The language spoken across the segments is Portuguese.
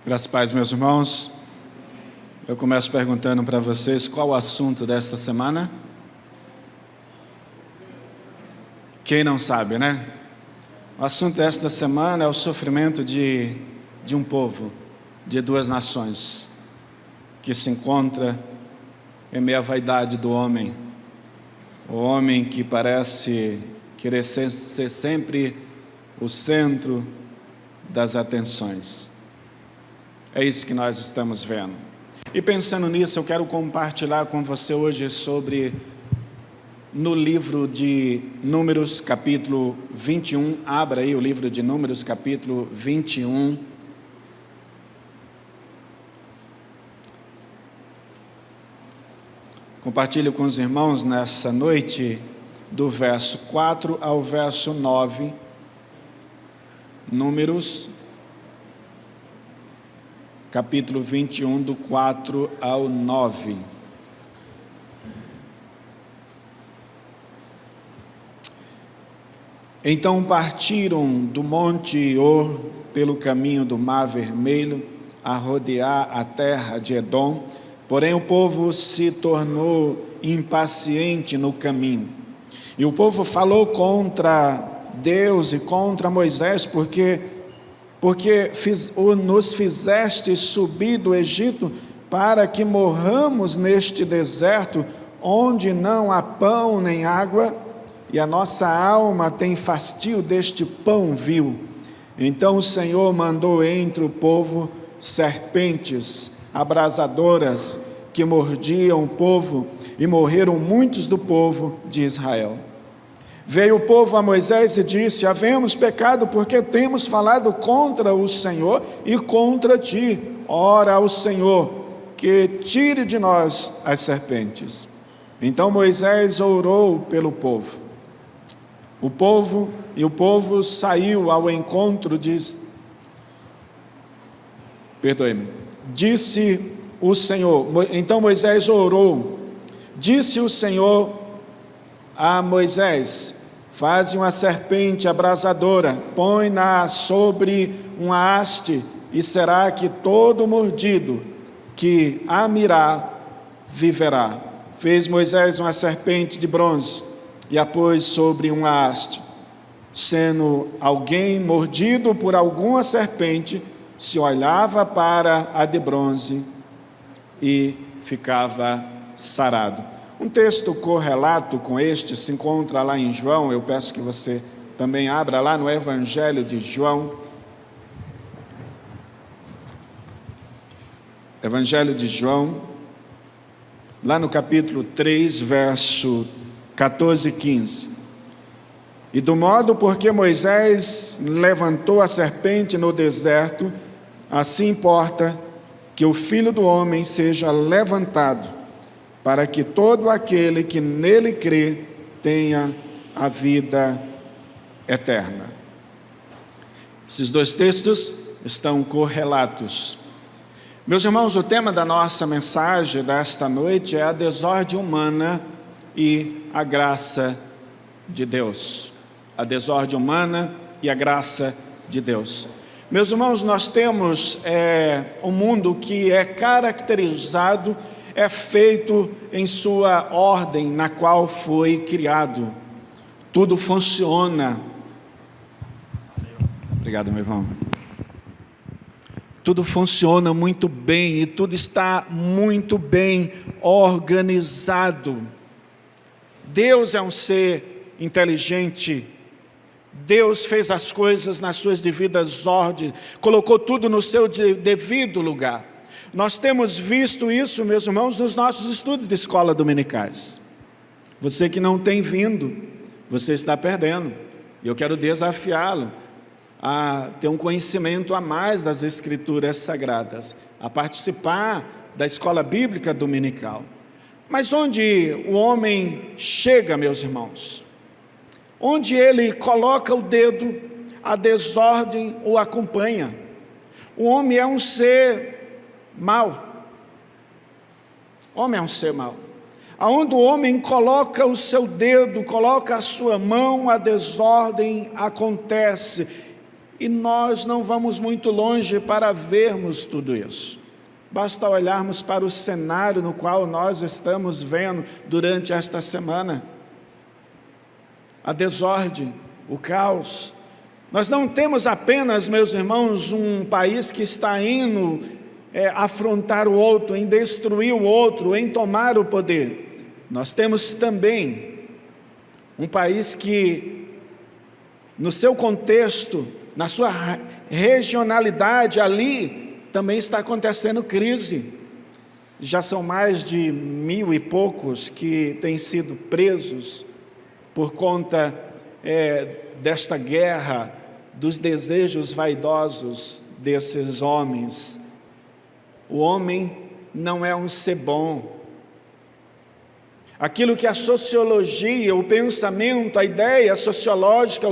Graças a Deus, meus irmãos. Eu começo perguntando para vocês qual o assunto desta semana. Quem não sabe, né? O assunto desta semana é o sofrimento de um povo, de duas nações, que se encontra em meio à vaidade do homem. O homem que parece querer ser sempre o centro das atenções. É isso que nós estamos vendo. E pensando nisso, eu quero compartilhar com você hoje sobre, no livro de Números, capítulo 21. Abra aí o livro de Números, capítulo 21. Compartilho com os irmãos nessa noite, do verso 4 ao verso 9. Números, capítulo 21, do 4 ao 9. Então partiram do monte Or pelo caminho do Mar Vermelho, a rodear a terra de Edom. Porém o povo se tornou impaciente no caminho. E o povo falou contra Deus e contra Moisés, porque nos fizeste subir do Egito para que morramos neste deserto, onde não há pão nem água, e a nossa alma tem fastio deste pão vil. Então o Senhor mandou entre o povo serpentes abrasadoras que mordiam o povo, e morreram muitos do povo de Israel. Veio o povo a Moisés e disse: havemos pecado porque temos falado contra o Senhor e contra ti. Ora ao Senhor que tire de nós as serpentes. Então Moisés orou pelo povo. O povo saiu ao encontro Disse o Senhor. Então Moisés orou. Disse o Senhor a Moisés: faze uma serpente abrasadora, põe-na sobre uma haste, e será que todo mordido que a mirar viverá. Fez Moisés uma serpente de bronze e a pôs sobre uma haste. Sendo alguém mordido por alguma serpente, se olhava para a de bronze e ficava sarado. Um texto correlato com este se encontra lá em João. Eu peço que você também abra lá no Evangelho de João. Evangelho de João, lá no capítulo 3, verso 14 e 15. E do modo porque Moisés levantou a serpente no deserto, assim importa que o Filho do Homem seja levantado, para que todo aquele que nele crê tenha a vida eterna. Esses dois textos estão correlatos. Meus irmãos, o tema da nossa mensagem desta noite é a desordem humana e a graça de Deus. A desordem humana e a graça de Deus. Meus irmãos, nós temos um mundo que é caracterizado, é feito em sua ordem na qual foi criado. Tudo funciona. Obrigado, meu irmão. Tudo funciona muito bem e tudo está muito bem organizado. Deus é um ser inteligente. Deus fez as coisas nas suas devidas ordens, colocou tudo no seu devido lugar. Nós temos visto isso, meus irmãos, nos nossos estudos de escola dominicais. Você que não tem vindo, você está perdendo. E eu quero desafiá-lo a ter um conhecimento a mais das Escrituras Sagradas, a participar da escola bíblica dominical. Mas onde o homem chega, meus irmãos, onde ele coloca o dedo, a desordem o acompanha. O homem é um ser mau. O homem é um ser mau. Aonde o homem coloca o seu dedo, coloca a sua mão, a desordem acontece. E nós não vamos muito longe para vermos tudo isso. Basta olharmos para o cenário no qual nós estamos vendo durante esta semana. A desordem, o caos. Nós não temos apenas, meus irmãos, um país que está indo afrontar o outro, em destruir o outro, em tomar o poder. Nós temos também um país que, no seu contexto, na sua regionalidade ali, também está acontecendo crise. Já são mais de 1.000 e poucos que têm sido presos por conta desta guerra, dos desejos vaidosos desses homens. O homem não é um ser bom. Aquilo que a sociologia, o pensamento, a ideia sociológica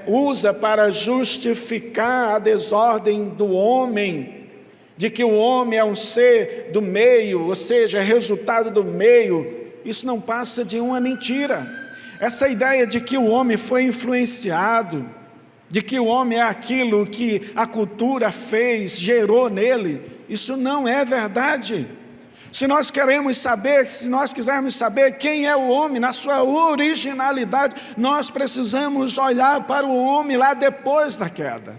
usa para justificar a desordem do homem, de que o homem é um ser do meio, ou seja, é resultado do meio, isso não passa de uma mentira. Essa ideia de que o homem foi influenciado, de que o homem é aquilo que a cultura fez, gerou nele, isso não é verdade. Se nós quisermos saber quem é o homem na sua originalidade, nós precisamos olhar para o homem lá depois da queda.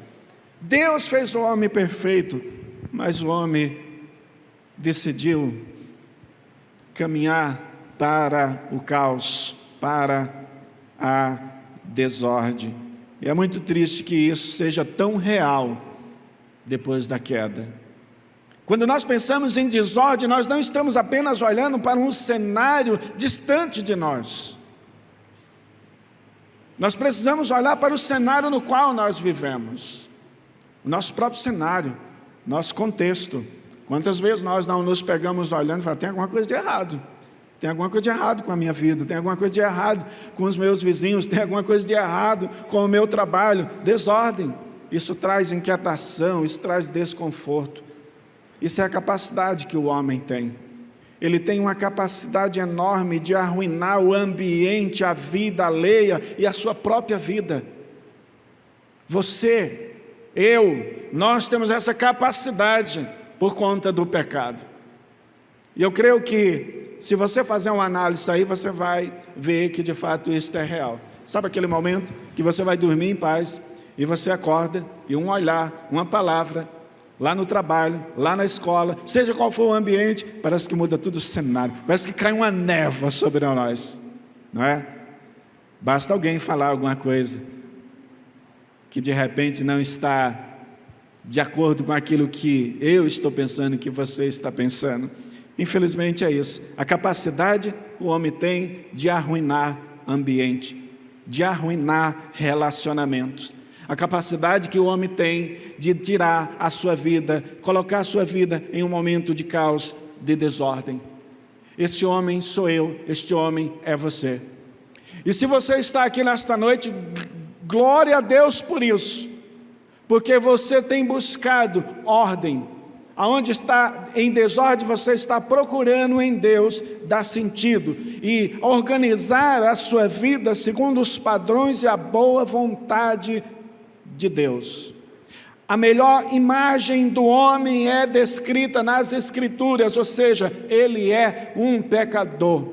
Deus fez o homem perfeito, mas o homem decidiu caminhar para o caos, para a desordem. E é muito triste que isso seja tão real depois da queda. Quando nós pensamos em desordem, nós não estamos apenas olhando para um cenário distante de nós. Nós precisamos olhar para o cenário no qual nós vivemos. O nosso próprio cenário, nosso contexto. Quantas vezes nós não nos pegamos olhando e falamos, tem alguma coisa de errado. Tem alguma coisa de errado com a minha vida, tem alguma coisa de errado com os meus vizinhos, tem alguma coisa de errado com o meu trabalho. Desordem. Isso traz inquietação, isso traz desconforto. Isso é a capacidade que o homem tem. Ele tem uma capacidade enorme de arruinar o ambiente, a vida alheia e a sua própria vida. Você, nós temos essa capacidade por conta do pecado. E eu creio que, se você fazer uma análise aí, você vai ver que de fato isso é real. Sabe aquele momento que você vai dormir em paz e você acorda e um olhar, uma palavra, lá no trabalho, lá na escola, seja qual for o ambiente, parece que muda todo o cenário, parece que cai uma névoa sobre nós, não é? Basta alguém falar alguma coisa que de repente não está de acordo com aquilo que eu estou pensando, que você está pensando. Infelizmente é isso, a capacidade que o homem tem de arruinar ambiente, de arruinar relacionamentos. A capacidade que o homem tem de tirar a sua vida, colocar a sua vida em um momento de caos, de desordem. Este homem sou eu, este homem é você. E se você está aqui nesta noite, glória a Deus por isso, porque você tem buscado ordem. Aonde está em desordem, você está procurando em Deus dar sentido e organizar a sua vida segundo os padrões e a boa vontade de Deus. A melhor imagem do homem é descrita nas Escrituras, ou seja, ele é um pecador.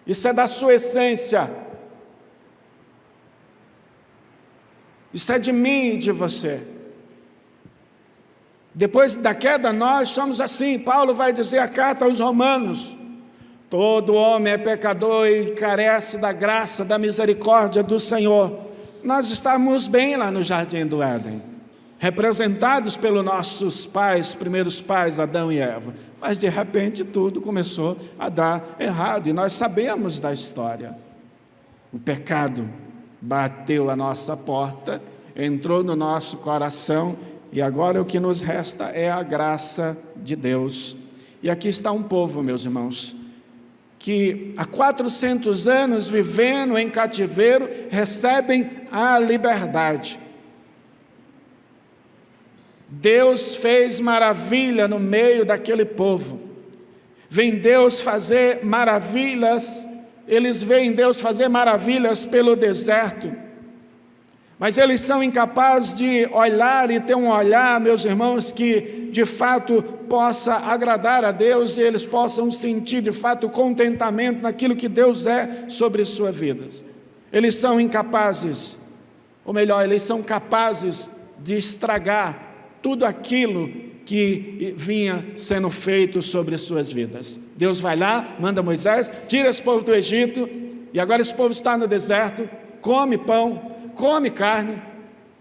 Isso é da sua essência. Isso é de mim e de você. Depois da queda, nós somos assim. Paulo vai dizer a carta aos Romanos: todo homem é pecador e carece da graça, da misericórdia do Senhor. Nós estávamos bem lá no Jardim do Éden, representados pelos nossos pais, primeiros pais, Adão e Eva. Mas de repente tudo começou a dar errado, e nós sabemos da história. O pecado bateu a nossa porta, entrou no nosso coração, e agora o que nos resta é a graça de Deus. E aqui está um povo, meus irmãos, que há 400 anos vivendo em cativeiro, recebem a liberdade. Deus fez maravilha no meio daquele povo. Vem Deus fazer maravilhas, eles veem Deus fazer maravilhas pelo deserto. Mas eles são incapazes de olhar e ter um olhar, meus irmãos, que de fato possa agradar a Deus e eles possam sentir de fato contentamento naquilo que Deus é sobre suas vidas. Eles são incapazes, ou melhor, eles são capazes de estragar tudo aquilo que vinha sendo feito sobre suas vidas. Deus vai lá, manda Moisés, tira esse povo do Egito, e agora esse povo está no deserto, come pão, come carne,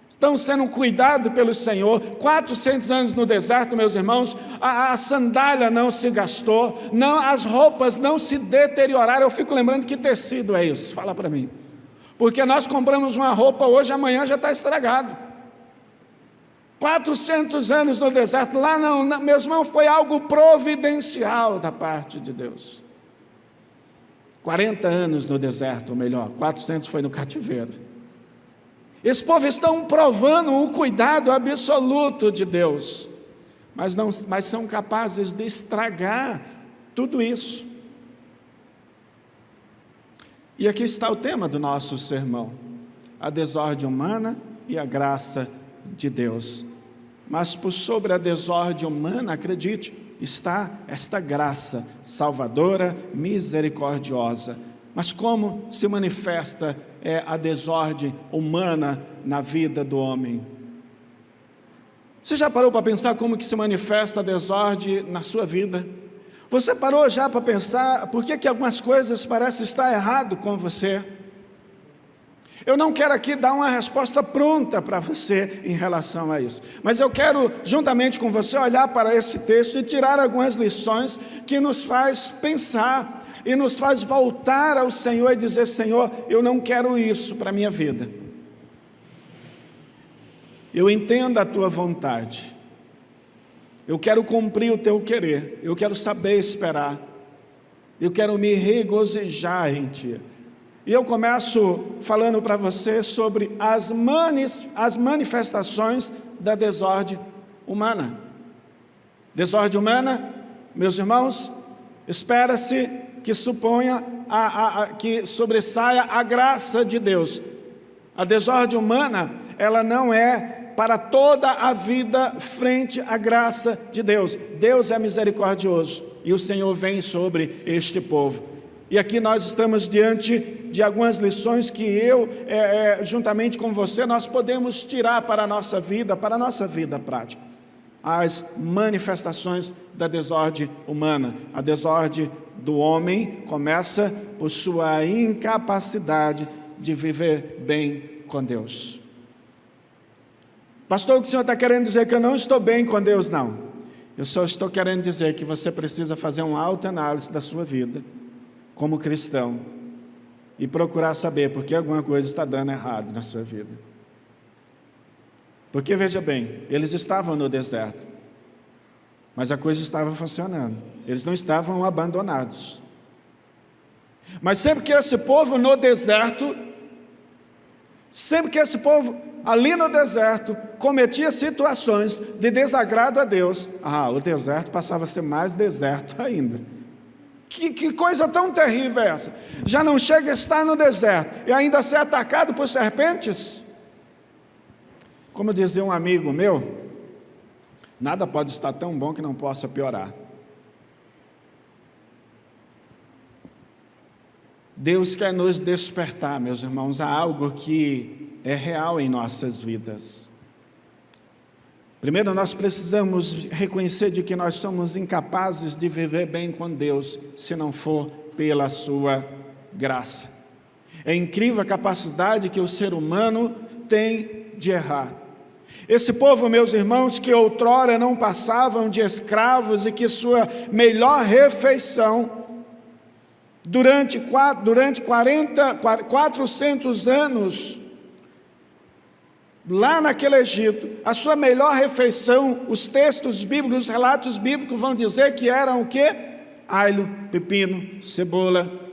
estão sendo cuidados pelo Senhor, 400 anos no deserto, meus irmãos, a sandália não se gastou, não, as roupas não se deterioraram. Eu fico lembrando que tecido é isso, fala para mim, porque nós compramos uma roupa hoje, amanhã já está estragado. 400 anos no deserto, lá não, meus irmãos, foi algo providencial da parte de Deus. 40 anos no deserto, ou melhor, 400 foi no cativeiro. Esse povo estão provando o cuidado absoluto de Deus, mas são capazes de estragar tudo isso. E aqui está o tema do nosso sermão: a desordem humana e a graça de Deus. Mas por sobre a desordem humana, acredite, está esta graça salvadora, misericordiosa. Mas como se manifesta a desordem humana na vida do homem? Você já parou para pensar como que se manifesta a desordem na sua vida? Você parou já para pensar por que algumas coisas parecem estar errado com você? Eu não quero aqui dar uma resposta pronta para você em relação a isso, mas eu quero, juntamente com você, olhar para esse texto e tirar algumas lições que nos faz pensar e nos faz voltar ao Senhor e dizer: Senhor, eu não quero isso para a minha vida. Eu entendo a Tua vontade, eu quero cumprir o Teu querer, eu quero saber esperar, eu quero me regozijar em Ti. E eu começo falando para você sobre as manifestações da desordem humana. Desordem humana, meus irmãos, espera-se que suponha, que sobressaia a graça de Deus. A desordem humana, ela não é para toda a vida frente à graça de Deus. Deus é misericordioso e o Senhor vem sobre este povo. E aqui nós estamos diante de algumas lições que eu, juntamente com você, nós podemos tirar para a nossa vida prática. As manifestações da desordem humana. A desordem do homem começa por sua incapacidade de viver bem com Deus. Pastor, o que o senhor está querendo dizer? Que eu não estou bem com Deus? Não. Eu só estou querendo dizer que você precisa fazer uma autoanálise da sua vida como cristão e procurar saber por que alguma coisa está dando errado na sua vida. Porque, veja bem, eles estavam no deserto, mas a coisa estava funcionando, eles não estavam abandonados. Mas sempre que esse povo no deserto, sempre que esse povo ali no deserto cometia situações de desagrado a Deus, o deserto passava a ser mais deserto ainda. Que coisa tão terrível é essa? Já não chega a estar no deserto e ainda ser atacado por serpentes? Como dizia um amigo meu, nada pode estar tão bom que não possa piorar. Deus quer nos despertar, meus irmãos, a algo que é real em nossas vidas. Primeiro, nós precisamos reconhecer de que nós somos incapazes de viver bem com Deus, se não for pela sua graça. É incrível a capacidade que o ser humano tem de errar. Esse povo, meus irmãos, que outrora não passavam de escravos e que sua melhor refeição, durante 400 anos, lá naquele Egito, a sua melhor refeição, os textos bíblicos, os relatos bíblicos vão dizer que eram o quê? Alho, pepino, cebola.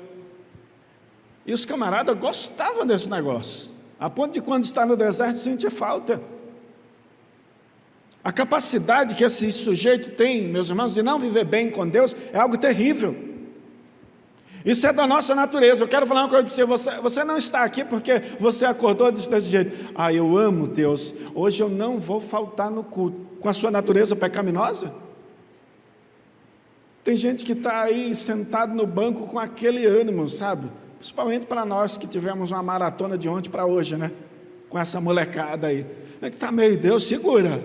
E os camaradas gostavam desse negócio, a ponto de quando está no deserto sentir falta. A capacidade que esse sujeito tem, meus irmãos, de não viver bem com Deus é algo terrível. Isso é da nossa natureza. Eu quero falar uma coisa para você. Você não está aqui porque você acordou desse jeito. Ah, eu amo Deus. Hoje eu não vou faltar no culto. Com a sua natureza pecaminosa? Tem gente que está aí sentado no banco com aquele ânimo, sabe? Principalmente para nós que tivemos uma maratona de ontem para hoje, né? Com essa molecada aí. É que está meio, Deus, segura.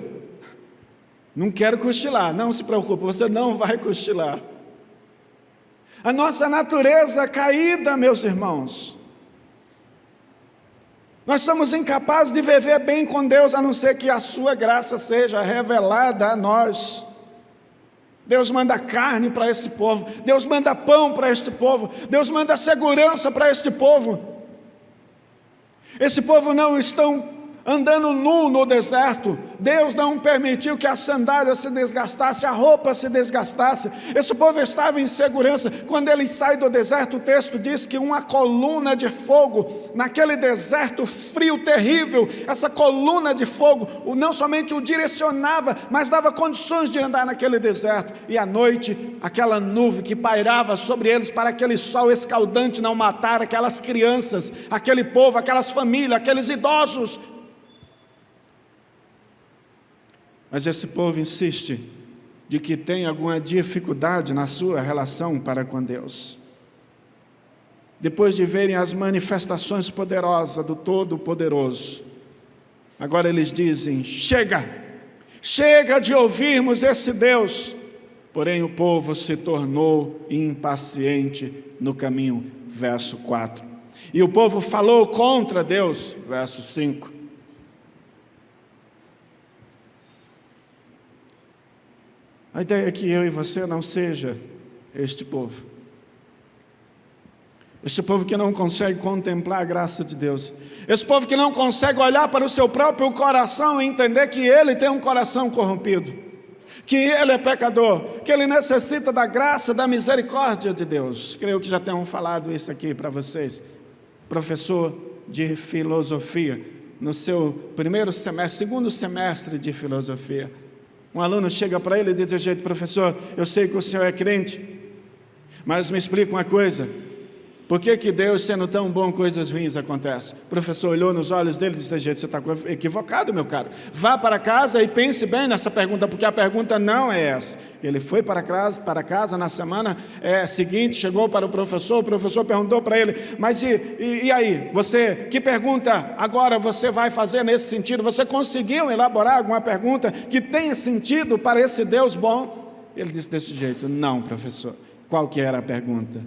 Não quero cochilar. Não se preocupe, você não vai cochilar. A nossa natureza caída, meus irmãos. Nós somos incapazes de viver bem com Deus, a não ser que a sua graça seja revelada a nós. Deus manda carne para esse povo, Deus manda pão para este povo, Deus manda segurança para este povo. Esse povo não estão andando nu no deserto. Deus não permitiu que a sandália se desgastasse, a roupa se desgastasse. Esse povo estava em segurança. Quando ele sai do deserto, o texto diz que uma coluna de fogo, naquele deserto frio, terrível, essa coluna de fogo, não somente o direcionava, mas dava condições de andar naquele deserto. E à noite, aquela nuvem que pairava sobre eles para aquele sol escaldante não matar aquelas crianças, aquele povo, aquelas famílias, aqueles idosos. Mas esse povo insiste de que tem alguma dificuldade na sua relação para com Deus. Depois de verem as manifestações poderosas do Todo-Poderoso, agora eles dizem, chega de ouvirmos esse Deus. Porém o povo se tornou impaciente no caminho, verso 4. E o povo falou contra Deus, verso 5. A ideia é que eu e você não seja este povo. Este povo que não consegue contemplar a graça de Deus. Esse povo que não consegue olhar para o seu próprio coração e entender que ele tem um coração corrompido. Que ele é pecador. Que ele necessita da graça, da misericórdia de Deus. Creio que já tenham falado isso aqui para vocês. Professor de filosofia, no seu segundo semestre de filosofia. Um aluno chega para ele e diz: jeito, professor, eu sei que o senhor é crente, mas me explica uma coisa, por que Deus, sendo tão bom, coisas ruins acontecem? O professor olhou nos olhos dele e disse: jeito, você está equivocado, meu caro, vá para casa e pense bem nessa pergunta, porque a pergunta não é essa. Ele foi para casa na semana seguinte, chegou para o professor perguntou para ele: mas e aí, que pergunta agora você vai fazer nesse sentido? Você conseguiu elaborar alguma pergunta que tenha sentido para esse Deus bom? Ele disse desse jeito: não, professor. Qual que era a pergunta?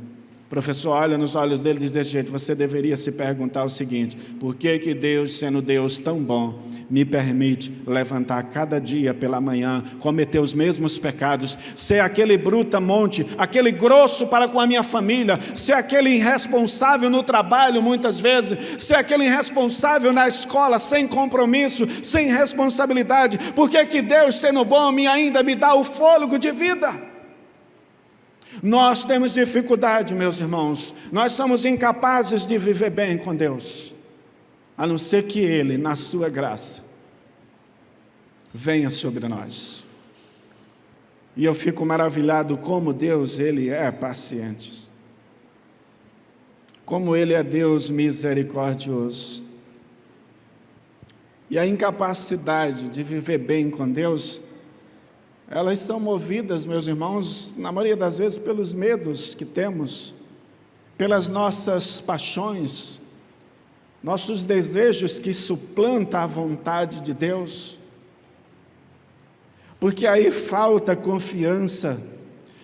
O professor olha nos olhos dele e diz desse jeito: você deveria se perguntar o seguinte: por que Deus, sendo Deus tão bom, me permite levantar cada dia pela manhã, cometer os mesmos pecados, ser aquele brutamonte, aquele grosso para com a minha família, ser aquele irresponsável no trabalho muitas vezes, ser aquele irresponsável na escola, sem compromisso, sem responsabilidade? Por que Deus, sendo bom, ainda me dá o fôlego de vida? Nós temos dificuldade, meus irmãos, nós somos incapazes de viver bem com Deus, a não ser que Ele, na sua graça, venha sobre nós. E eu fico maravilhado como Deus, Ele é paciente, como Ele é Deus misericordioso. E a incapacidade de viver bem com Deus, elas são movidas, meus irmãos, na maioria das vezes pelos medos que temos, pelas nossas paixões, nossos desejos que suplantam a vontade de Deus, porque aí falta confiança,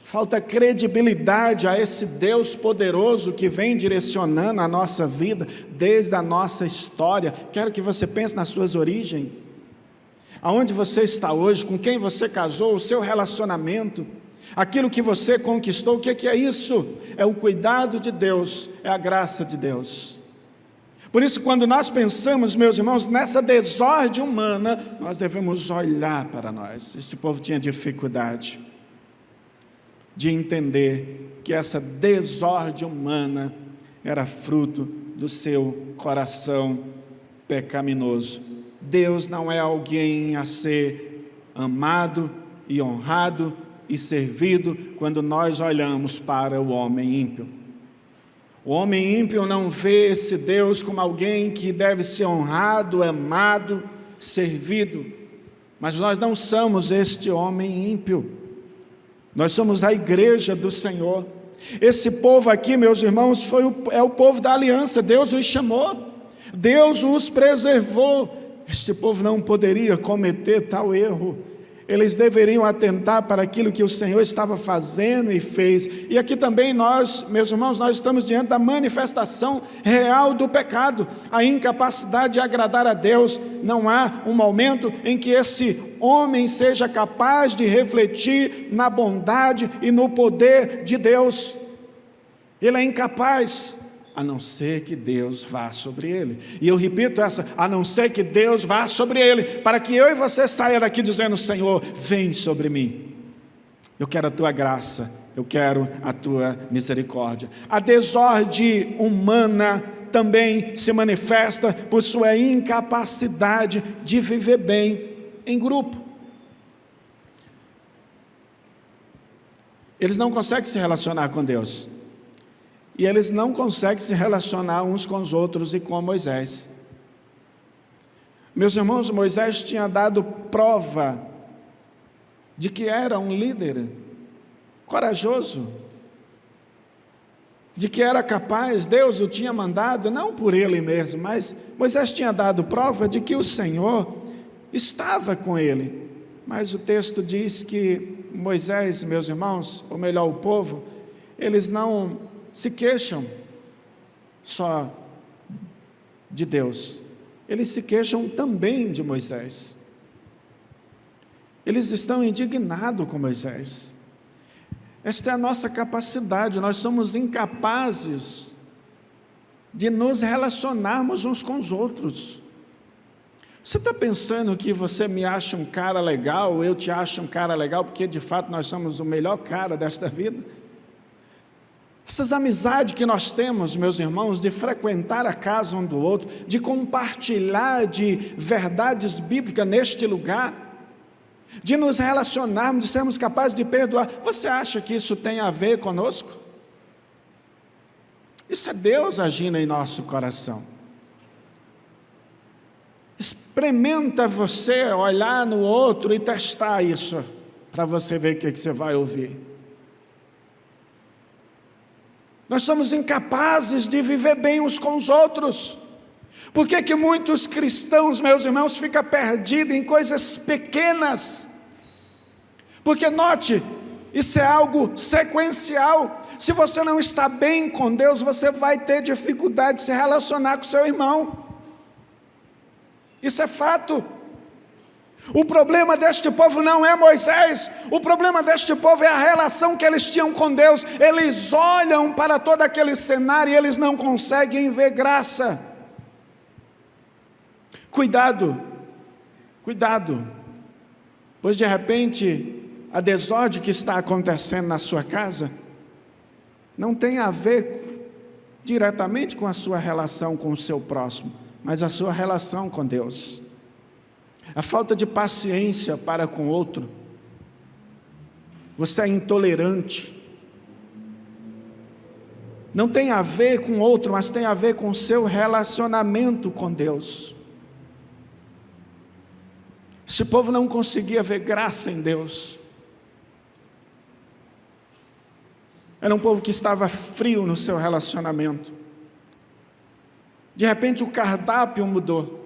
falta credibilidade a esse Deus poderoso que vem direcionando a nossa vida desde a nossa história. Quero que você pense nas suas origens. Aonde você está hoje, com quem você casou, o seu relacionamento, aquilo que você conquistou, o que é isso? É o cuidado de Deus, é a graça de Deus. Por isso, quando nós pensamos, meus irmãos, nessa desordem humana, nós devemos olhar para nós. Este povo tinha dificuldade de entender que essa desordem humana era fruto do seu coração pecaminoso. Deus não é alguém a ser amado e honrado e servido quando nós olhamos para o homem ímpio. O homem ímpio não vê esse Deus como alguém que deve ser honrado, amado, servido. Mas nós não somos este homem ímpio. Nós somos a igreja do Senhor. Esse povo aqui, meus irmãos, é o povo da aliança. Deus os chamou, Deus os preservou. Este povo não poderia cometer tal erro. Eles deveriam atentar para aquilo que o Senhor estava fazendo e fez. E aqui também nós, meus irmãos, nós estamos diante da manifestação real do pecado, a incapacidade de agradar a Deus. Não há um momento em que esse homem seja capaz de refletir na bondade e no poder de Deus. Ele é incapaz, a não ser que Deus vá sobre ele. E eu repito a não ser que Deus vá sobre ele, para que eu e você saia daqui dizendo: Senhor, vem sobre mim. Eu quero a tua graça, eu quero a tua misericórdia. A desordem humana também se manifesta por sua incapacidade de viver bem em grupo. Eles não conseguem se relacionar com Deus. E eles não conseguem se relacionar uns com os outros e com Moisés. Meus irmãos, Moisés tinha dado prova de que era um líder corajoso, de que era capaz. Deus o tinha mandado, não por ele mesmo, mas Moisés tinha dado prova de que o Senhor estava com ele. Mas o texto diz que Moisés, meus irmãos, ou melhor, o povo, eles não se queixam só de Deus, eles se queixam também de Moisés. Eles estão indignados com Moisés. Esta é a nossa capacidade. Nós somos incapazes de nos relacionarmos uns com os outros. Você está pensando que você me acha um cara legal, eu te acho um cara legal, porque de fato nós somos o melhor cara desta vida? Essas amizades que nós temos, meus irmãos, de frequentar a casa um do outro, de compartilhar de verdades bíblicas neste lugar, de nos relacionarmos, de sermos capazes de perdoar, você acha que isso tem a ver conosco? Isso é Deus agindo em nosso coração. Experimenta você olhar no outro e testar isso, para você ver o que você vai ouvir. Nós somos incapazes de viver bem uns com os outros. Por que muitos cristãos, meus irmãos, ficam perdidos em coisas pequenas? Porque note, isso é algo sequencial. Se você não está bem com Deus, você vai ter dificuldade de se relacionar com seu irmão. Isso é fato. O problema deste povo não é Moisés, o problema deste povo é a relação que eles tinham com Deus. Eles olham para todo aquele cenário e eles não conseguem ver graça. Cuidado, pois de repente a desordem que está acontecendo na sua casa não tem a ver diretamente com a sua relação com o seu próximo, mas a sua relação com Deus. A falta de paciência para com o outro. Você é intolerante. Não tem a ver com o outro, mas tem a ver com o seu relacionamento com Deus. Esse povo não conseguia ver graça em Deus. Era um povo que estava frio no seu relacionamento. De repente o cardápio mudou.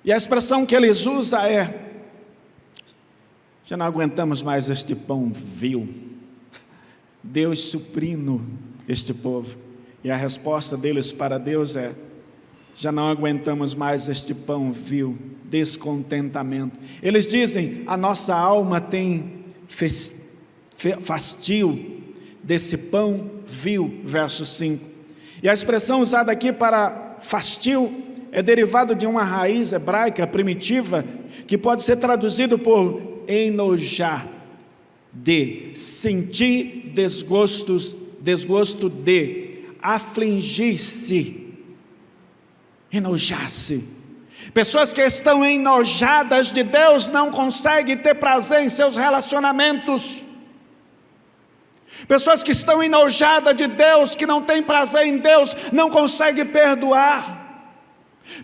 E a expressão que eles usam é: já não aguentamos mais este pão vil. Deus suprindo este povo. E a resposta deles para Deus é: já não aguentamos mais este pão vil, descontentamento. Eles dizem: a nossa alma tem fastio desse pão vil, verso 5. E a expressão usada aqui para fastio é derivado de uma raiz hebraica primitiva, que pode ser traduzido por enojar, de sentir desgosto de, afligir-se, enojar-se. Pessoas que estão enojadas de Deus não conseguem ter prazer em seus relacionamentos. Pessoas que estão enojadas de Deus, que não têm prazer em Deus, não conseguem perdoar.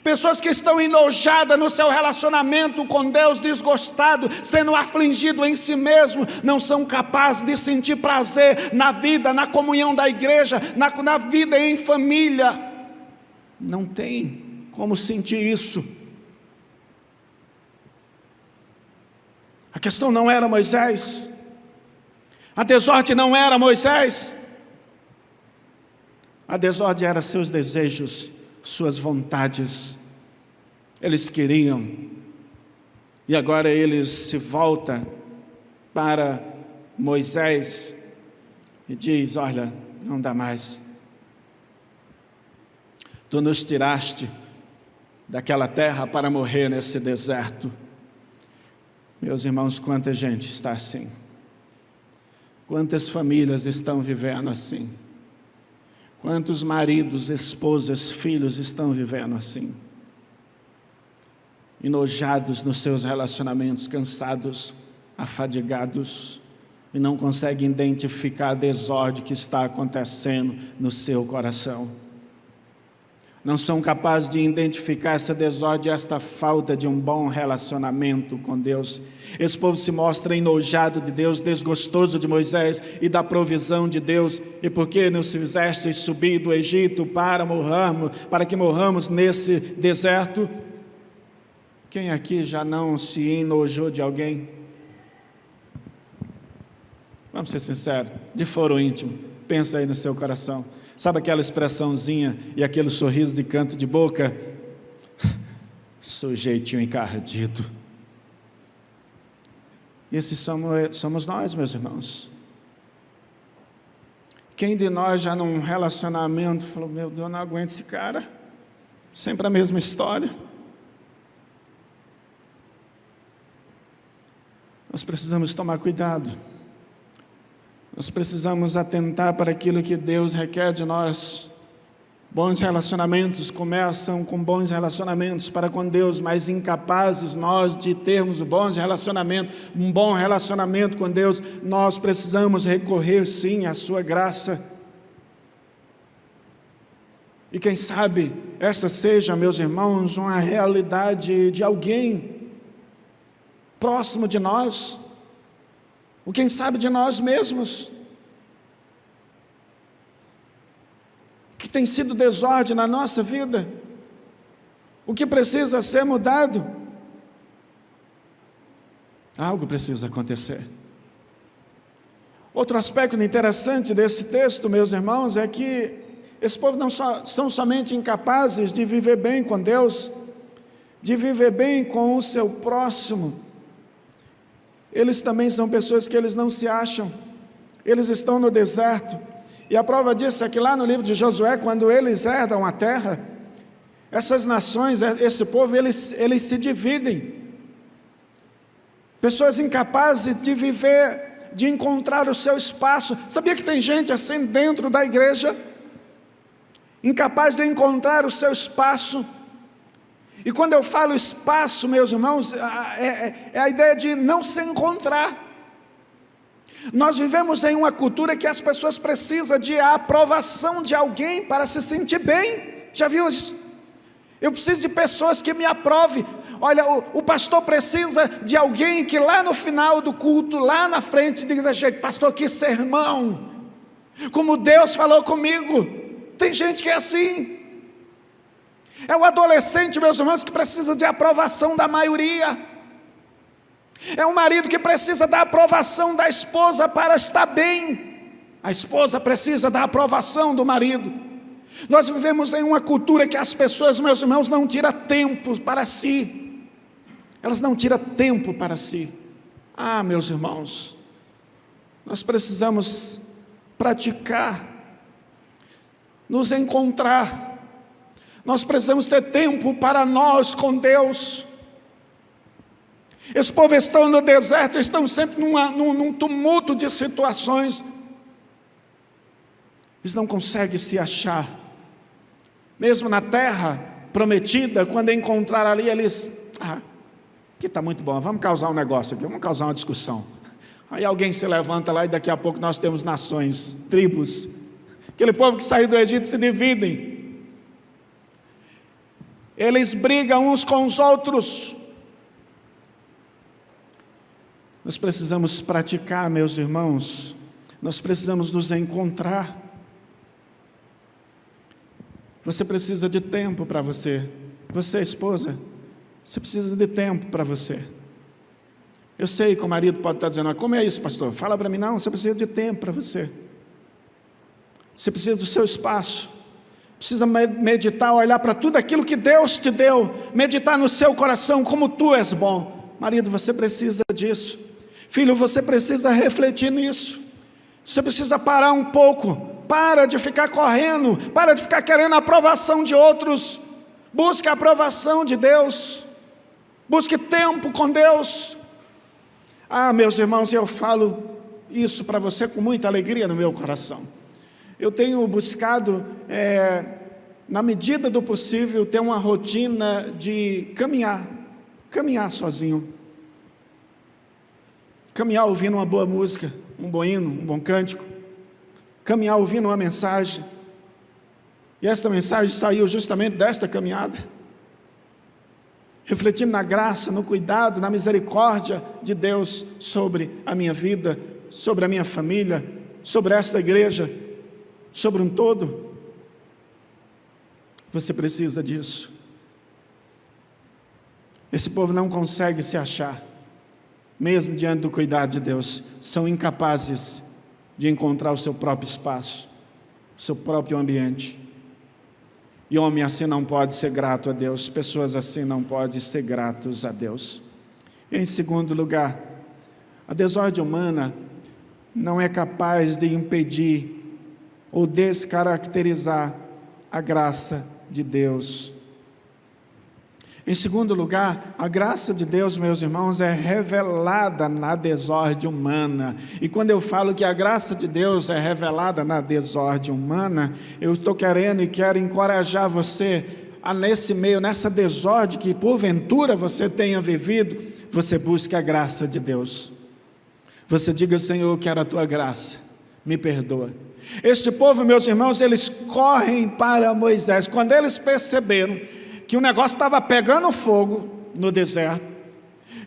Pessoas que estão enojadas no seu relacionamento com Deus, desgostado, sendo afligido em si mesmo, não são capazes de sentir prazer na vida, na comunhão da igreja, na vida em família. Não tem como sentir isso. A questão não era Moisés, a desordem não era Moisés, a desordem era seus desejos, suas vontades. Eles queriam, e agora eles se voltam para Moisés e diz: olha, não dá mais, tu nos tiraste daquela terra para morrer nesse deserto. Meus irmãos, quanta gente está assim, quantas famílias estão vivendo assim, quantos maridos, esposas, filhos estão vivendo assim, enojados nos seus relacionamentos, cansados, afadigados, e não conseguem identificar a desordem que está acontecendo no seu coração. Não são capazes de identificar essa desordem, esta falta de um bom relacionamento com Deus. Esse povo se mostra enojado de Deus, desgostoso de Moisés e da provisão de Deus. E por que nos fizeste subir do Egito para que morramos nesse deserto? Quem aqui já não se enojou de alguém? Vamos ser sinceros, de foro íntimo, pensa aí no seu coração. Sabe aquela expressãozinha e aquele sorriso de canto de boca? Sujeitinho encardido. Esses somos nós, meus irmãos. Quem de nós já num relacionamento falou: meu Deus, não aguento esse cara, sempre a mesma história? Nós precisamos tomar cuidado. Nós precisamos atentar para aquilo que Deus requer de nós. Bons relacionamentos começam com bons relacionamentos para com Deus, mas incapazes nós de termos bons relacionamentos, um bom relacionamento com Deus, nós precisamos recorrer sim à sua graça. E quem sabe essa seja, meus irmãos, uma realidade de alguém próximo de nós, ou quem sabe de nós mesmos, que tem sido desordem na nossa vida, o que precisa ser mudado. Algo precisa acontecer. Outro aspecto interessante desse texto, meus irmãos, é que esse povo não são somente incapazes de viver bem com Deus, de viver bem com o seu próximo, eles também são pessoas que eles não se acham, eles estão no deserto, e a prova disso é que lá no livro de Josué, quando eles herdam a terra, essas nações, esse povo, eles se dividem, pessoas incapazes de viver, de encontrar o seu espaço. Sabia que tem gente assim dentro da igreja, incapaz de encontrar o seu espaço? E quando eu falo espaço, meus irmãos, é a ideia de não se encontrar. Nós vivemos em uma cultura que as pessoas precisam de aprovação de alguém para se sentir bem. Já viu isso? Eu preciso de pessoas que me aprovem. Olha, o pastor precisa de alguém que lá no final do culto, lá na frente, diga: gente, pastor, que sermão, como Deus falou comigo. Tem gente que é assim. É o adolescente, meus irmãos, que precisa de aprovação da maioria. É um marido que precisa da aprovação da esposa para estar bem. A esposa precisa da aprovação do marido. Nós vivemos em uma cultura que as pessoas, meus irmãos, não tiram tempo para si. Elas não tiram tempo para si. Ah, meus irmãos, nós precisamos praticar, nos encontrar. Nós precisamos ter tempo para nós com Deus. Esse povo estão no deserto, estão sempre num tumulto de situações. Eles não conseguem se achar. Mesmo na terra prometida, quando encontrar ali, eles... aqui está muito bom, vamos causar um negócio aqui, vamos causar uma discussão. Aí alguém se levanta lá e daqui a pouco nós temos nações, tribos. Aquele povo que saiu do Egito se dividem. Eles brigam uns com os outros. Nós precisamos praticar, meus irmãos. Nós precisamos nos encontrar. Você precisa de tempo para você. Você, esposa, você precisa de tempo para você. Eu sei que o marido pode estar dizendo, como é isso, pastor? Fala para mim, não, você precisa de tempo para você. Você precisa do seu espaço. Precisa meditar, olhar para tudo aquilo que Deus te deu. Meditar no seu coração, como tu és bom. Marido, você precisa disso. Filho, você precisa refletir nisso. Você precisa parar um pouco. Para de ficar correndo. Para de ficar querendo a aprovação de outros. Busque a aprovação de Deus. Busque tempo com Deus. Meus irmãos, eu falo isso para você com muita alegria no meu coração. Eu tenho buscado, na medida do possível, ter uma rotina de caminhar sozinho. Caminhar ouvindo uma boa música, um bom hino, um bom cântico. Caminhar ouvindo uma mensagem. E esta mensagem saiu justamente desta caminhada. Refletindo na graça, no cuidado, na misericórdia de Deus sobre a minha vida, sobre a minha família, sobre esta igreja, sobre um todo. Você precisa disso. Esse povo não consegue se achar, mesmo diante do cuidado de Deus. São incapazes de encontrar o seu próprio espaço, o seu próprio ambiente. E homem assim não pode ser grato a Deus, pessoas assim não podem ser gratos a Deus. E em segundo lugar, a desordem humana não é capaz de impedir ou descaracterizar a graça de Deus. Em segundo lugar, a graça de Deus, meus irmãos, é revelada na desordem humana. E quando eu falo que a graça de Deus é revelada na desordem humana, eu estou querendo e quero encorajar você a nesse meio, nessa desordem que porventura você tenha vivido, você busque a graça de Deus. Você diga, Senhor, eu quero a tua graça, me perdoa. Este povo, meus irmãos, eles correm para Moisés. Quando eles perceberam que o negócio estava pegando fogo no deserto,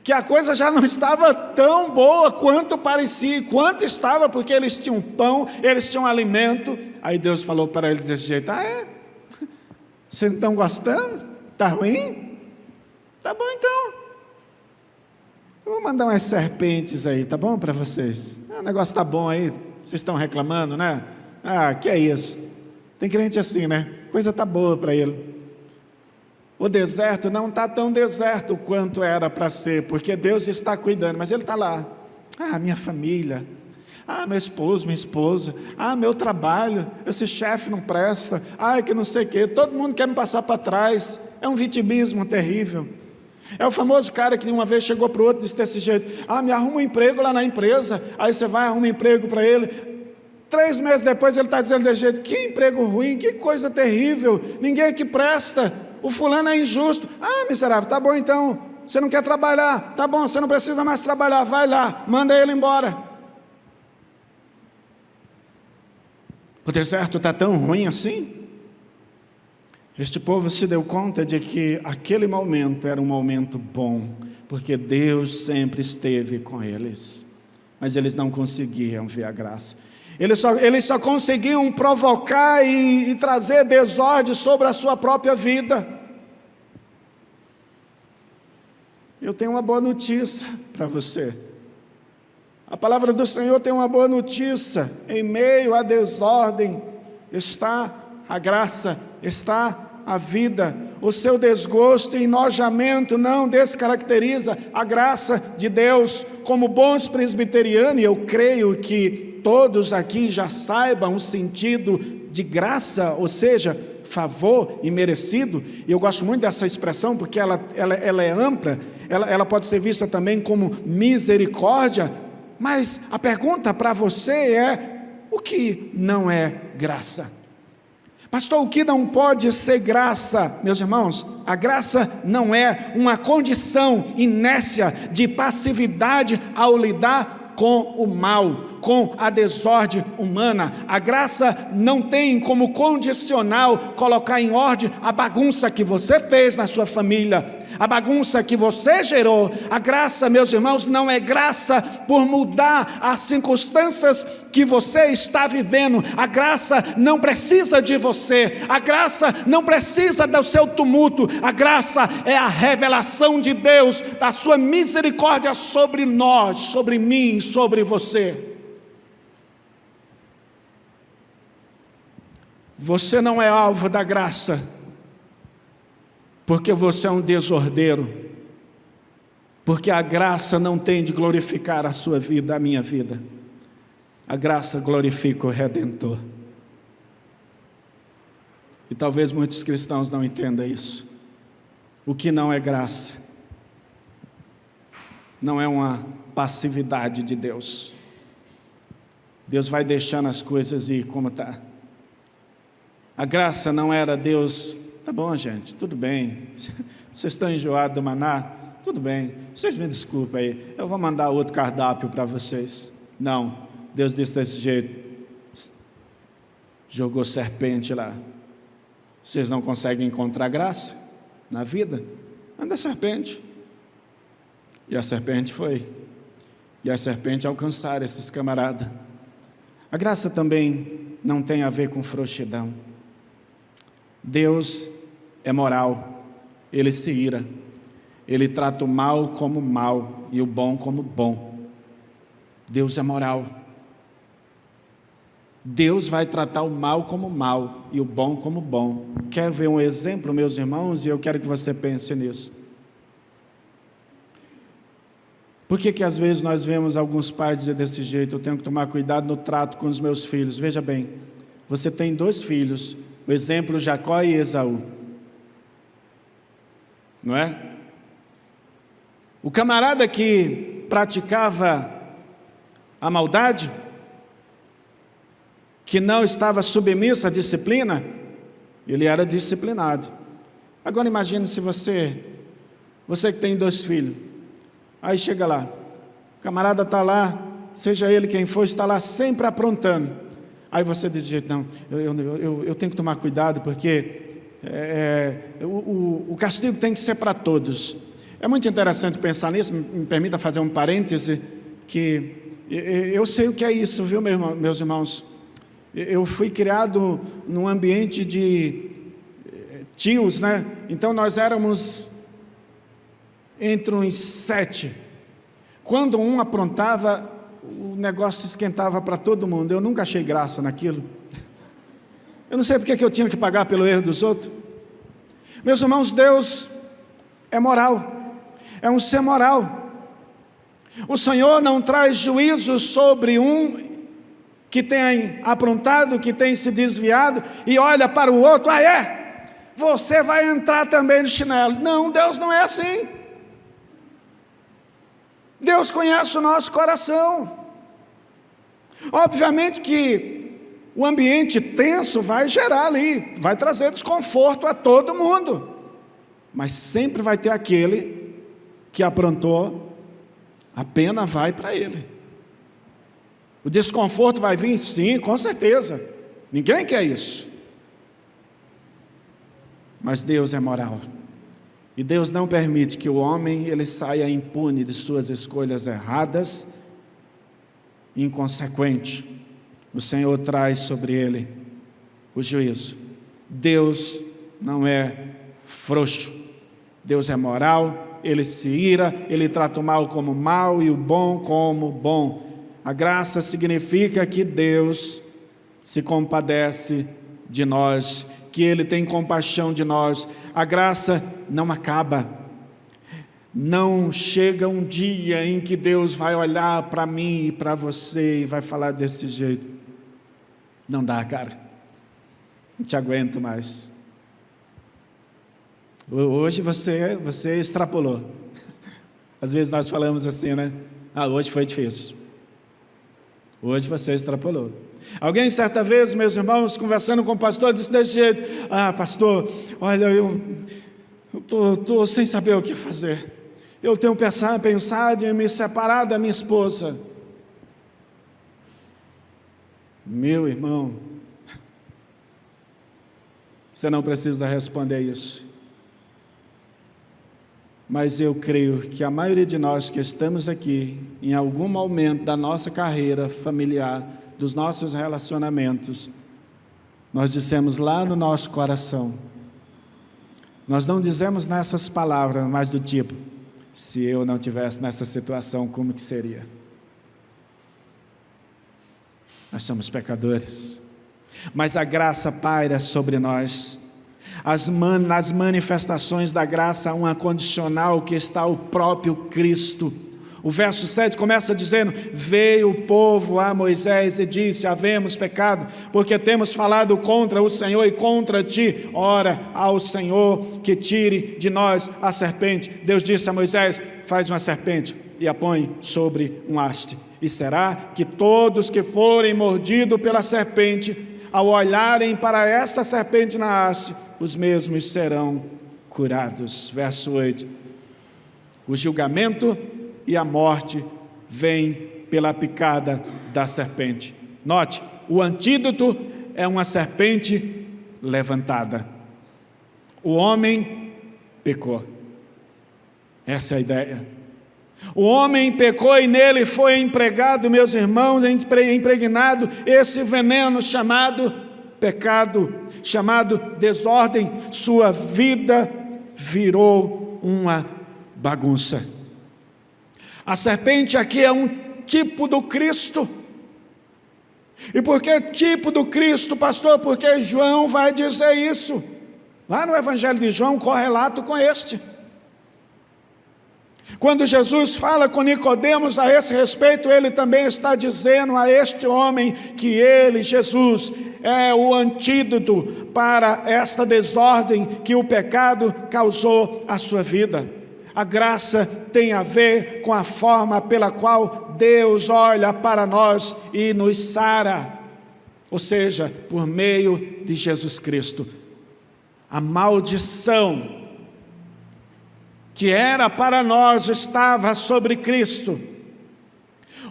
que a coisa já não estava tão boa quanto parecia, quanto estava, porque eles tinham pão, eles tinham alimento. Aí Deus falou para eles desse jeito, vocês estão gostando? Está ruim? Tá bom então, eu vou mandar umas serpentes aí, tá bom para vocês? O negócio está bom aí, vocês estão reclamando, né? Que é isso, tem crente assim, né? Coisa está boa para ele. O deserto não está tão deserto quanto era para ser, porque Deus está cuidando, mas Ele está lá. Minha família, meu esposo, minha esposa, meu trabalho, esse chefe não presta, que não sei o quê, todo mundo quer me passar para trás, é um vitimismo terrível. É o famoso cara que uma vez chegou para o outro e disse desse jeito, me arruma um emprego lá na empresa, aí você vai arrumar um emprego para ele, 3 meses depois ele está dizendo desse jeito, que emprego ruim, que coisa terrível, ninguém aqui presta, o fulano é injusto. Miserável, tá bom então, você não quer trabalhar, tá bom, você não precisa mais trabalhar, vai lá, manda ele embora. O deserto está tão ruim assim? Este povo se deu conta de que aquele momento era um momento bom, porque Deus sempre esteve com eles, mas eles não conseguiam ver a graça. Eles só conseguiam provocar e trazer desordem sobre a sua própria vida. Eu tenho uma boa notícia para você. A palavra do Senhor tem uma boa notícia. Em meio à desordem está a graça, está a vida. O seu desgosto e enojamento não descaracteriza a graça de Deus. Como bons presbiterianos, eu creio que todos aqui já saibam o sentido de graça, ou seja, favor imerecido. E eu gosto muito dessa expressão porque ela é ampla, ela pode ser vista também como misericórdia. Mas a pergunta para você é: o que não é graça? Pastor, o que não pode ser graça? Meus irmãos, a graça não é uma condição inércia de passividade ao lidar com o mal, com a desordem humana. A graça não tem como condicional colocar em ordem a bagunça que você fez na sua família, a bagunça que você gerou. A graça, meus irmãos, não é graça por mudar as circunstâncias que você está vivendo. A graça não precisa de você, a graça não precisa do seu tumulto. A graça é a revelação de Deus, da sua misericórdia sobre nós, sobre mim, sobre você. Você não é alvo da graça porque você é um desordeiro, porque a graça não tem de glorificar a sua vida, a minha vida. A graça glorifica o Redentor. E talvez muitos cristãos não entendam isso. O que não é graça não é uma passividade de Deus. Deus vai deixando as coisas ir como está. A graça não era Deus: tá bom, gente, tudo bem, vocês estão enjoados do maná? Tudo bem, vocês me desculpem aí, eu vou mandar outro cardápio para vocês. Não, Deus disse desse jeito, jogou serpente lá. Vocês não conseguem encontrar graça na vida? Manda a serpente. E a serpente foi. E a serpente alcançaram esses camaradas. A graça também não tem a ver com frouxidão. Deus é moral, Ele se ira, Ele trata o mal como mal e o bom como bom. Deus é moral. Deus vai tratar o mal como mal e o bom como bom. Quer ver um exemplo, meus irmãos? E eu quero que você pense nisso. Por que às vezes nós vemos alguns pais dizer desse jeito: eu tenho que tomar cuidado no trato com os meus filhos? Veja bem, você tem 2 filhos, o exemplo Jacó e Esaú, não é? O camarada que praticava a maldade, que não estava submisso à disciplina, ele era disciplinado. Agora imagine se você que tem 2 filhos, aí chega lá, o camarada está lá, seja ele quem for, está lá sempre aprontando. Aí você diz: não, eu tenho que tomar cuidado, porque o castigo tem que ser para todos. É muito interessante pensar nisso. Me permita fazer um parêntese, que eu sei o que é isso, viu, meus irmãos? Eu fui criado num ambiente de tios, né? Então nós éramos entre uns 7. Quando um aprontava, o negócio esquentava para todo mundo. Eu nunca achei graça naquilo. Eu não sei porque que eu tinha que pagar pelo erro dos outros. Meus irmãos, Deus é moral, é um ser moral. O Senhor não traz juízo sobre um que tem aprontado, que tem se desviado, e olha para o outro: você vai entrar também no chinelo. Não, Deus não é assim. Deus conhece o nosso coração. Obviamente que o ambiente tenso vai gerar ali, vai trazer desconforto a todo mundo, mas sempre vai ter aquele que aprontou, a pena vai para ele. O desconforto vai vir, sim, com certeza, ninguém quer isso, mas Deus é moral. E Deus não permite que o homem ele saia impune de suas escolhas erradas, inconsequente. O Senhor traz sobre ele o juízo. Deus não é frouxo. Deus é moral, Ele se ira, Ele trata o mal como mal e o bom como bom. A graça significa que Deus se compadece de nós, que Ele tem compaixão de nós. A graça não acaba. Não chega um dia em que Deus vai olhar para mim e para você e vai falar desse jeito: não dá, cara, não te aguento mais. Hoje você extrapolou. Às vezes nós falamos assim, né? Hoje foi difícil. Hoje você extrapolou. Alguém certa vez, meus irmãos, conversando com o pastor, disse desse jeito: pastor, olha, eu estou sem saber o que fazer. Eu tenho pensado em me separar da minha esposa. Meu irmão, você não precisa responder isso. Mas eu creio que a maioria de nós que estamos aqui, em algum momento da nossa carreira familiar, dos nossos relacionamentos, nós dissemos lá no nosso coração, nós não dizemos nessas palavras, mas do tipo, se eu não tivesse nessa situação, como que seria? Nós somos pecadores, mas a graça paira sobre nós. Nas manifestações da graça, uma condicional que está o próprio Cristo. O verso 7 começa dizendo: veio o povo a Moisés e disse: havemos pecado, porque temos falado contra o Senhor e contra ti. Ora ao Senhor que tire de nós a serpente. Deus disse a Moisés: faz uma serpente e a põe sobre um haste. E será que todos que forem mordidos pela serpente, ao olharem para esta serpente na haste, os mesmos serão curados. Verso 8. O julgamento e a morte vêm pela picada da serpente. Note, o antídoto é uma serpente levantada. O homem pecou. Essa é a ideia. O homem pecou e nele foi empregado, meus irmãos, impregnado esse veneno chamado pecado, chamado desordem. Sua vida virou uma bagunça. A serpente aqui é um tipo do Cristo. E por que tipo do Cristo, pastor? Porque João vai dizer isso. Lá no Evangelho de João, correlato com este. Quando Jesus fala com Nicodemos a esse respeito, ele também está dizendo a este homem que ele, Jesus, é o antídoto para esta desordem que o pecado causou à sua vida. A graça tem a ver com a forma pela qual Deus olha para nós e nos sara, ou seja, por meio de Jesus Cristo. A maldição que era para nós estava sobre Cristo.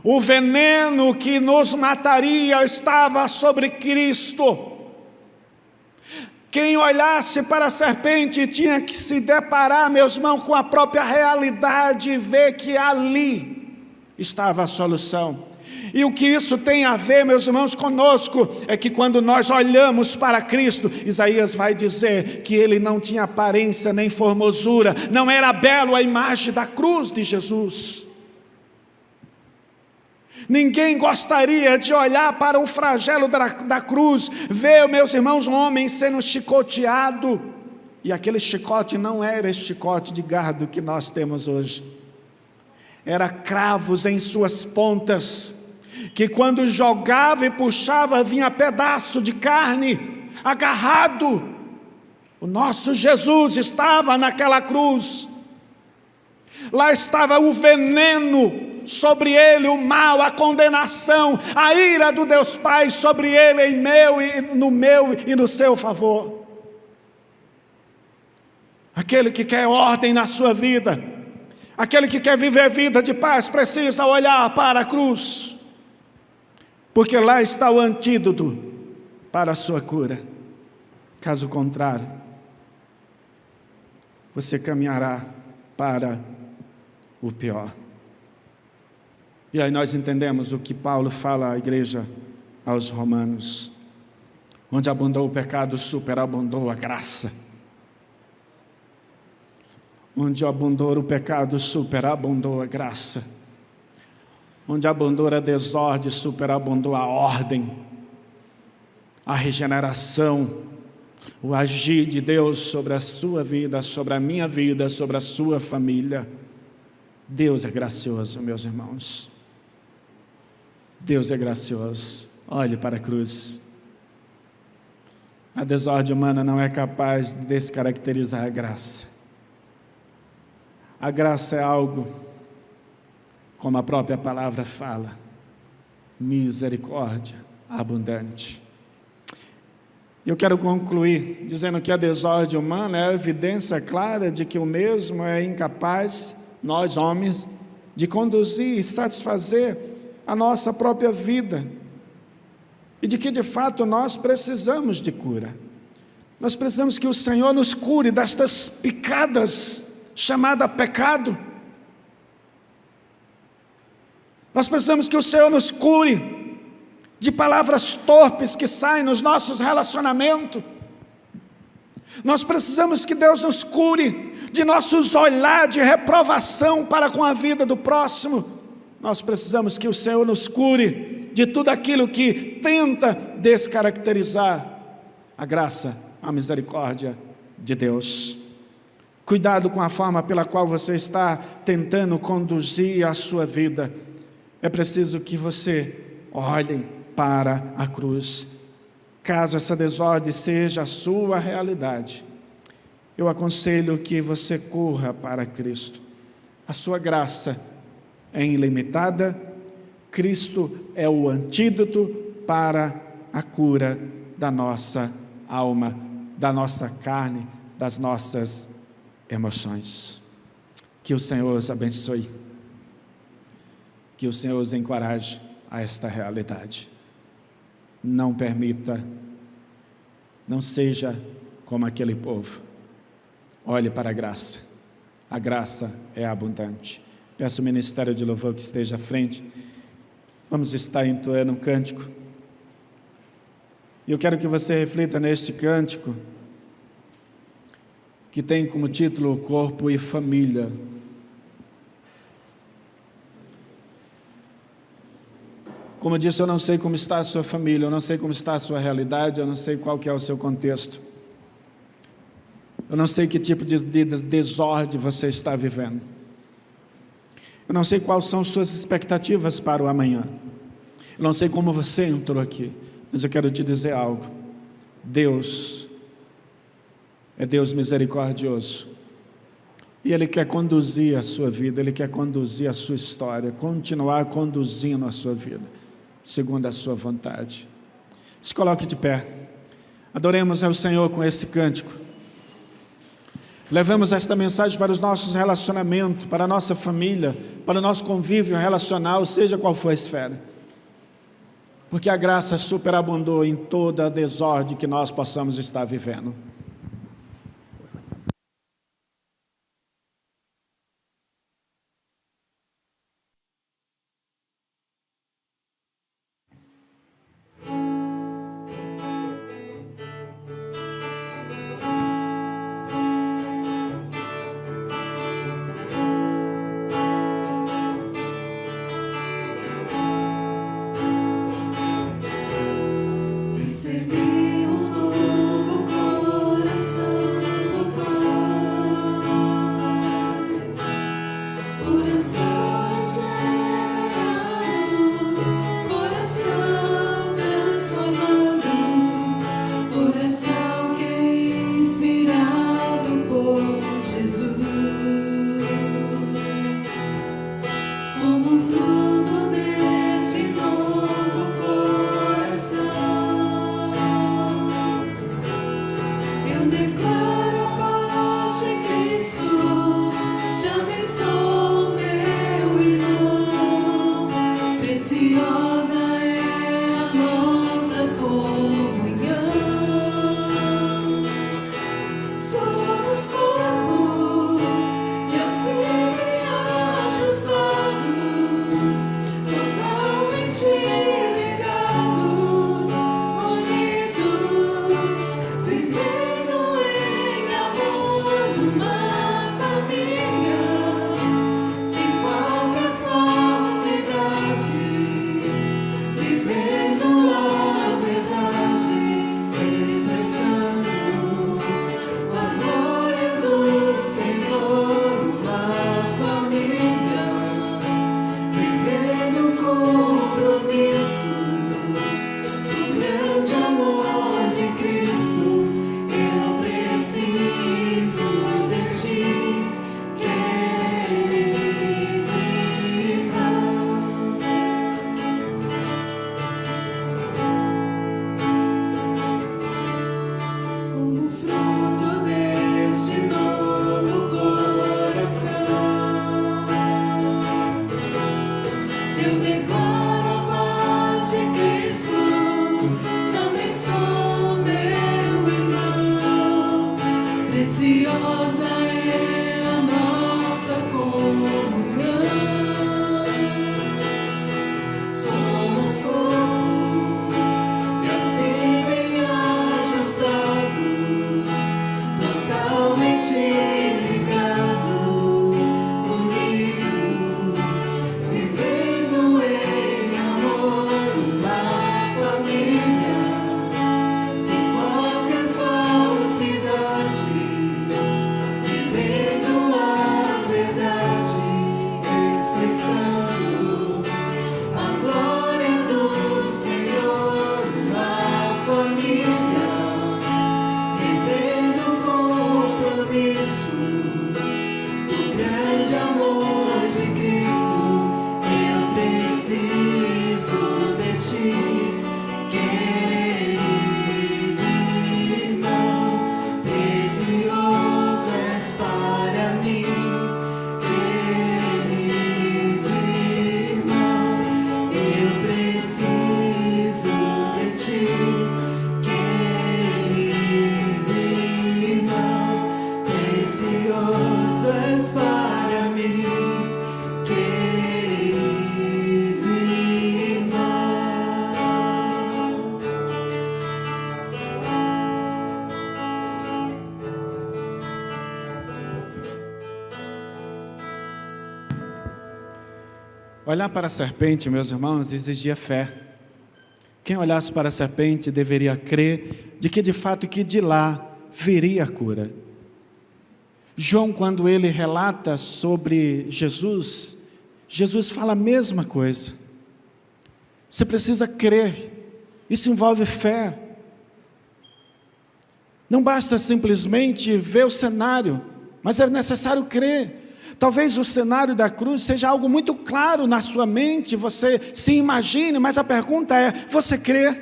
O veneno que nos mataria estava sobre Cristo. Quem olhasse para a serpente tinha que se deparar, meus irmãos, com a própria realidade e ver que ali estava a solução. E o que isso tem a ver, meus irmãos, conosco, é que quando nós olhamos para Cristo, Isaías vai dizer que ele não tinha aparência nem formosura, não era belo a imagem da cruz de Jesus. Ninguém gostaria de olhar para o flagelo da cruz, ver, meus irmãos, um homem sendo chicoteado, e aquele chicote não era esse chicote de gado que nós temos hoje, era cravos em suas pontas, que quando jogava e puxava, vinha pedaço de carne agarrado. O nosso Jesus estava naquela cruz, lá estava o veneno sobre ele, o mal, a condenação, a ira do Deus Pai sobre ele, no meu e no seu favor. Aquele que quer ordem na sua vida, aquele que quer viver vida de paz, precisa olhar para a cruz, porque lá está o antídoto para a sua cura. Caso contrário, você caminhará para o pior. E aí nós entendemos o que Paulo fala à igreja, aos romanos: onde abundou o pecado, superabundou a graça. Onde abundou o pecado, superabundou a graça. Onde abundou a desordem, superabundou a ordem, a regeneração, o agir de Deus sobre a sua vida, sobre a minha vida, sobre a sua família. Deus é gracioso, meus irmãos. Deus é gracioso. Olhe para a cruz. A desordem humana não é capaz de descaracterizar a graça. A graça é algo, como a própria palavra fala, misericórdia abundante. Eu quero concluir dizendo que a desordem humana é a evidência clara de que o mesmo é incapaz, nós homens, de conduzir e satisfazer a nossa própria vida. e de que de fato nós precisamos de cura. Nós precisamos que o Senhor nos cure destas picadas chamada pecado. Nós precisamos que o Senhor nos cure de palavras torpes que saem nos nossos relacionamentos. Nós precisamos que Deus nos cure de nossos olhar de reprovação para com a vida do próximo. Nós precisamos que o Senhor nos cure de tudo aquilo que tenta descaracterizar a graça, a misericórdia de Deus. Cuidado com a forma pela qual você está tentando conduzir a sua vida. É preciso que você olhe para a cruz. Caso essa desordem seja a sua realidade, eu aconselho que você corra para Cristo. A sua graça é ilimitada. Cristo é o antídoto para a cura da nossa alma, da nossa carne, das nossas emoções. Que o Senhor os abençoe. Que o Senhor os encoraje a esta realidade. Não permita, não seja como aquele povo. Olhe para a graça. A graça é abundante. Peço o ministério de louvor que esteja à frente. Vamos estar entoando um cântico. E eu quero que você reflita neste cântico, que tem como título Corpo e Família. Como eu disse, eu não sei como está a sua família, eu não sei como está a sua realidade, eu não sei qual que é o seu contexto. Eu não sei que tipo de desordem você está vivendo. Eu não sei quais são suas expectativas para o amanhã. Eu não sei como você entrou aqui, mas eu quero te dizer algo. Deus é Deus misericordioso. E Ele quer conduzir a sua vida, Ele quer conduzir a sua história, continuar conduzindo a sua vida, segundo a sua vontade. Se coloque de pé. Adoremos ao Senhor com esse cântico. Levamos esta mensagem para os nossos relacionamentos, para a nossa família, para o nosso convívio relacional, seja qual for a esfera. Porque a graça superabundou em toda a desordem que nós possamos estar vivendo. Amor de Cristo, eu preciso de é a nossa comunhão. Somos corpos e assim bem ajustados, totalmente ligados, unidos, vivendo em amor, uma família, sem qualquer falsidade, vivendo a verdade, expressando a glória do Senhor, uma família, vivendo o compromisso do grande amor de Cristo. Eu preciso de ti, querido irmão, precioso és para mim, querido irmão, eu preciso de ti, querido irmão, precioso és para mim, querido irmão. Olhar para a serpente, meus irmãos, exigia fé. Quem olhasse para a serpente deveria crer de que de fato que de lá viria a cura. João, quando ele relata sobre Jesus, Jesus fala a mesma coisa. Você precisa crer, isso envolve fé. Não basta simplesmente ver o cenário, mas é necessário crer. Talvez o cenário da cruz seja algo muito claro na sua mente, você se imagine, mas a pergunta é: você crê?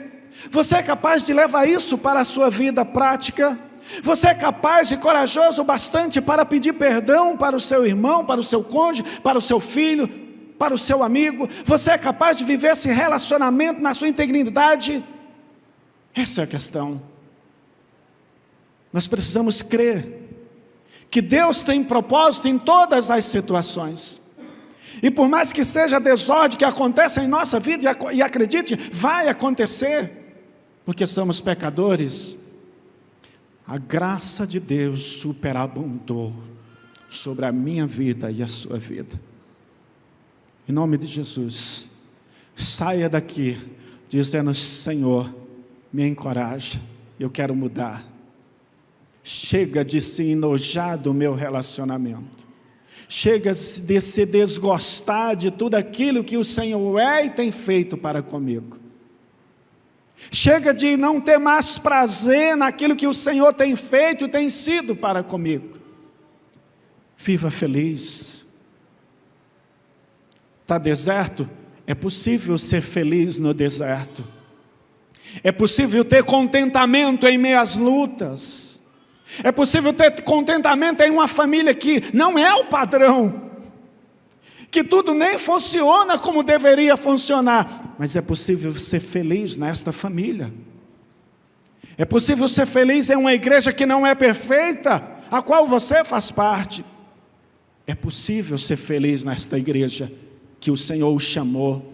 Você é capaz de levar isso para a sua vida prática? Você é capaz e corajoso bastante para pedir perdão para o seu irmão, para o seu cônjuge, para o seu filho, para o seu amigo? Você é capaz de viver esse relacionamento na sua integridade? Essa é a questão. Nós precisamos crer que Deus tem propósito em todas as situações. E por mais que seja desordem que aconteça em nossa vida, e acredite, vai acontecer, porque somos pecadores, a graça de Deus superabundou sobre a minha vida e a sua vida. Em nome de Jesus, saia daqui dizendo: Senhor, me encoraja, eu quero mudar. Chega de se enojar do meu relacionamento. Chega de se desgostar de tudo aquilo que o Senhor é e tem feito para comigo. Chega de não ter mais prazer naquilo que o Senhor tem feito e tem sido para comigo. Viva feliz. Está deserto? É possível ser feliz no deserto. É possível ter contentamento em meio às lutas. É possível ter contentamento em uma família que não é o padrão, que tudo nem funciona como deveria funcionar, mas é possível ser feliz nesta família. É possível ser feliz em uma igreja que não é perfeita, a qual você faz parte. É possível ser feliz nesta igreja que o Senhor o chamou.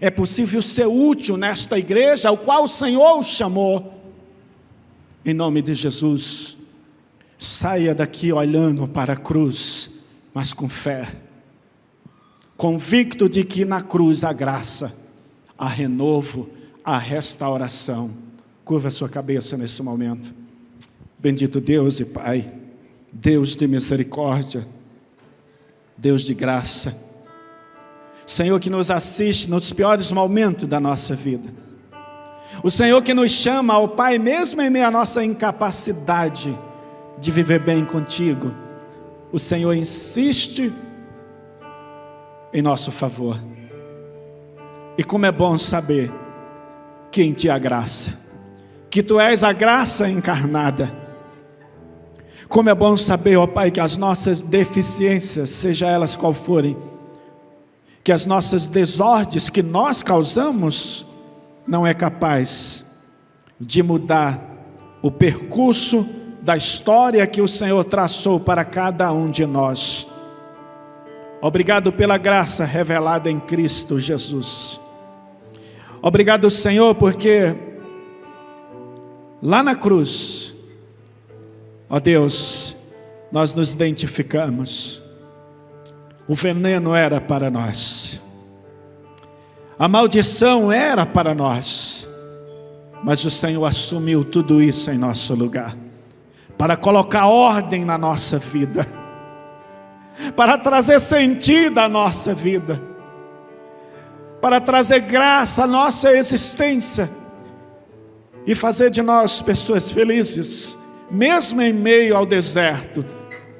É possível ser útil nesta igreja ao qual o Senhor o chamou. Em nome de Jesus, saia daqui olhando para a cruz, mas com fé, convicto de que na cruz há graça, há renovo, há restauração. Curva a sua cabeça nesse momento. Bendito Deus e Pai, Deus de misericórdia, Deus de graça, Senhor que nos assiste nos piores momentos da nossa vida, o Senhor que nos chama ao Pai mesmo em meio à nossa incapacidade de viver bem contigo. O Senhor insiste em nosso favor. E como é bom saber que em Ti há graça, que Tu és a graça encarnada. Como é bom saber, ó Pai, que as nossas deficiências, seja elas qual forem, que as nossas desordens que nós causamos, não é capaz de mudar o percurso da história que o Senhor traçou para cada um de nós. Obrigado pela graça revelada em Cristo Jesus. Obrigado, Senhor, porque lá na cruz, ó Deus, nós nos identificamos. O veneno era para nós, a maldição era para nós, mas o Senhor assumiu tudo isso em nosso lugar, para colocar ordem na nossa vida, para trazer sentido à nossa vida, para trazer graça à nossa existência, e fazer de nós pessoas felizes, mesmo em meio ao deserto,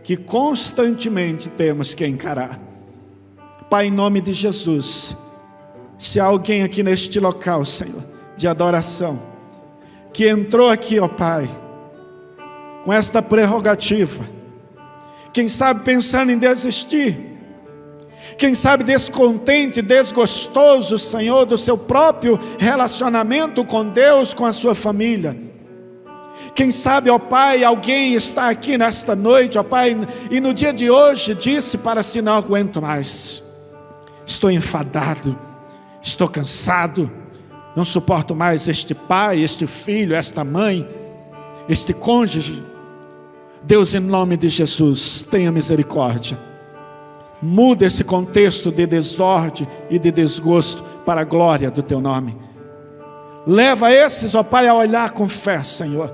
que constantemente temos que encarar. Pai, em nome de Jesus, se há alguém aqui neste local, Senhor, de adoração, que entrou aqui, ó Pai, com esta prerrogativa, quem sabe pensando em desistir, quem sabe descontente, desgostoso, Senhor, do seu próprio relacionamento com Deus, com a sua família. Quem sabe, ó Pai, alguém está aqui nesta noite, ó Pai, e no dia de hoje disse para si: não aguento mais, estou enfadado, estou cansado, não suporto mais este pai, este filho, esta mãe, este cônjuge. Deus, em nome de Jesus, tenha misericórdia. Muda esse contexto de desordem e de desgosto para a glória do Teu nome. Leva esses, ó Pai, a olhar com fé, Senhor,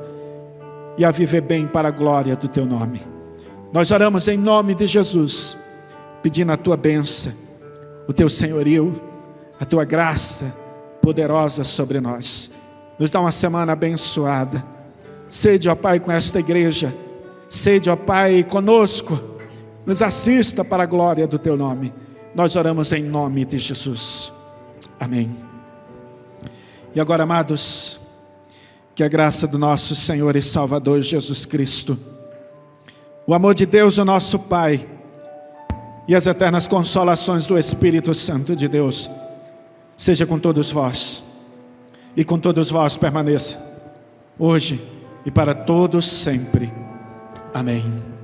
e a viver bem para a glória do Teu nome. Nós oramos em nome de Jesus, pedindo a Tua bênção, o Teu senhorio, a Tua graça poderosa sobre nós. Nos dá uma semana abençoada. Sede, ó Pai, com esta igreja. Sede, ó Pai, conosco. Nos assista para a glória do Teu nome. Nós oramos em nome de Jesus. Amém. E agora, amados, que a graça do nosso Senhor e Salvador Jesus Cristo, o amor de Deus, o nosso Pai, e as eternas consolações do Espírito Santo de Deus, seja com todos vós, e com todos vós permaneça, hoje e para todos sempre. Amém.